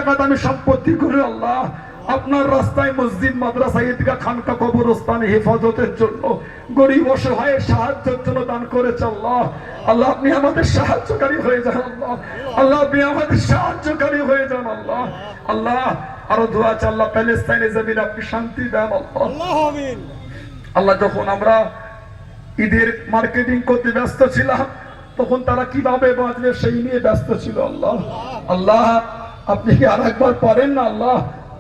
টাকাতে আমি সম্পত্তি করে আল্লাহ আপনার রাস্তায় মসজিদ, মাদ্রাসা, ঈদগাহ, খানকা, কবরস্থানে হেফাজতের জন্য, গরিব অসহায়ের সাহায্যের জন্য দান করেছে আল্লাহ। আল্লাহ আপনি আমাদের সাহায্যকারী হয়ে যান আল্লাহ। আল্লাহ আপনি আমাদের সাহায্যকারী হয়ে যান আল্লাহ। আল্লাহ আরো দোয়া আছে আল্লাহ, প্যালেস্তাইনের জমিনে আপনি শান্তি দেন আল্লাহ। আল্লাহ যখন আমরা ঈদের মার্কেটিং করতে ব্যস্ত ছিলাম, তখন তারা কিভাবে বাঁচবে সেই নিয়ে ব্যস্ত ছিল আল্লাহ। আল্লাহ আপনি কি আর একবার পারেন না আল্লাহ,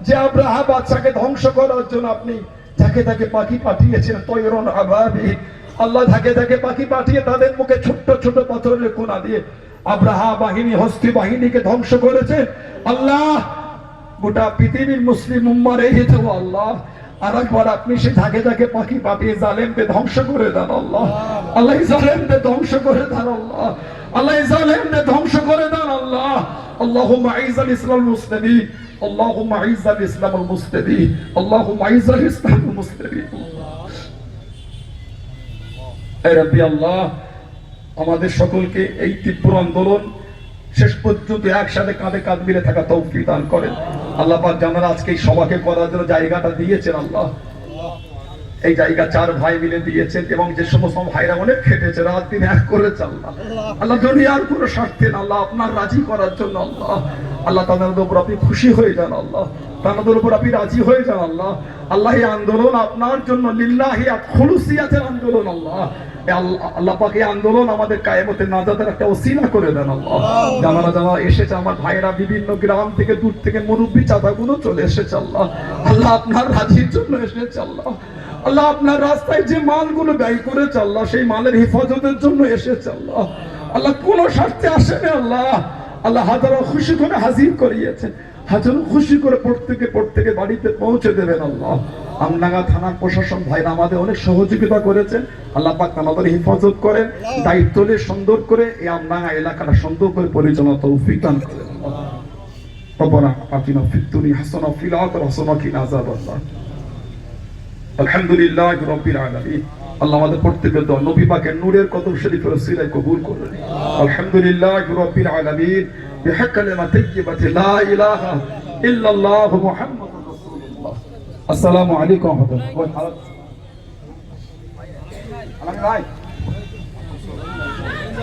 যে আব্রাহা বাদশাকে ধ্বংস করার জন্য আপনি ঝাঁকে ঝাঁকে পাখি পাঠিয়েছেন, তয়রন আবাবি আল্লাহ, ঝাঁকে ঝাঁকে পাখি পাঠিয়ে তাদের মুখে ছোট্ট ছোট পাথরের কোনা দিয়ে আব্রাহা বাহিনী, হস্তি বাহিনীকে ধ্বংস করেছে আল্লাহ। গোটা পৃথিবীর মুসলিম উম্মাহ রেখেছে আল্লাহ, আর একবার আপনি সেই ঝাঁকে ঝাঁকে পাখি পাঠিয়ে জালেমদের ধ্বংস করে দেন আল্লাহ। আল্লাহ জালেমদের ধ্বংস করে দেন আল্লাহ। আল্লাহ জালেমদের ধ্বংস করে দেন আল্লাহ। আল্লাহুম্মা আইযাল ইসলামুল মুসলিমিন, আল্লাহুম্মা আইযাল ইসলামুল মুসলিমিন, আল্লাহুম্মা আইযাল ইসলামুল মুসলিমিন। হে রাব্বি আল্লাহ, আমাদের সকলকে এই তীব্র আন্দোলন শেষ পর্যন্ত একসাথে কাঁধে কাঁধ মিলে থাকা তৌফিক দান করেন আল্লাহ পাক। জানার আজকে এই সভাকে করার জন্য জায়গাটা দিয়েছেন আল্লাহ, এই জায়গা 4 ভাই মিলে দিয়েছেন, এবং যে সমস্ত ভাইরা অনেক খেটেছে, রাত দিন এক করেছে আল্লাহ। আল্লাহ দুনিয়ার কোনো স্বার্থে না আল্লাহ, আপনার রাজি করার জন্য আল্লাহ। আল্লাহ তাদের উপর আপনি খুশি হয়ে যান আল্লাহ, তাদের উপর আপনি রাজি হয়ে যান আল্লাহ। আল্লাহ এই আন্দোলন আপনার জন্য লিল্লাহি খুলুসিয়াতের আন্দোলন আল্লাহ। আল্লাহ পাক এই আন্দোলন আমাদের কায়েমতের নাজাতের একটা ওসিলা করে দেন আল্লাহ। যারা যারা এসেছে আমার ভাইয়েরা বিভিন্ন গ্রাম থেকে, দূর থেকে, মুরব্বী চাচাগুলো চলে এসেছে আল্লাহ। আল্লাহ আপনার রাজির জন্য এসেছে আল্লাহ। আল্লাহ আপনার রাস্তায় যে মালগুলো ব্যয় করেছে আল্লাহ, সেই মালের হেফাজতের জন্য এসেছে আল্লাহ। আল্লাহ কোন স্বার্থে আসেনি আল্লাহ। আল্লাহ হাজারো খুশি করে হাজির করিয়েছেন, হাজারো খুশি করে প্রত্যেকে বাড়িতে পৌঁছে দেবেন আল্লাহ। আমডাঙ্গা থানার প্রশাসন ভাইরা আমাদের অনেক সহযোগিতা করেছেন, আল্লাহ পাক আমাদের হেফাজত করেন, দায়িত্ব নিয়ে সুন্দর করে এই আমডাঙ্গা এলাকাটা সুন্দর করে পরিচালনা তৌফিক দান করেন। রব্বানা আতিনা ফিদ দুনিয়া হাসানাহ ওয়া ফিল আখিরাতি হাসানাহ ওয়া কিনা আযাবান্নার। আলহামদুলিল্লাহি রাব্বিল আলামিন। আল্লাহ আমাদের প্রত্যেকের দোয়া নবী পাকের নূরের কদম শরীফের ওসিলায় কবুল করুন। আলহামদুলিল্লাহি রাব্বিল আলামিন। বিহাক কালিমাত তাইয়্যিবাতি লা ইলাহা ইল্লাল্লাহ মুহাম্মাদুর রাসূলুল্লাহ। আসসালামু আলাইকুম ওয়া রাহমাতুল্লাহি ওয়া বারাকাতুহু।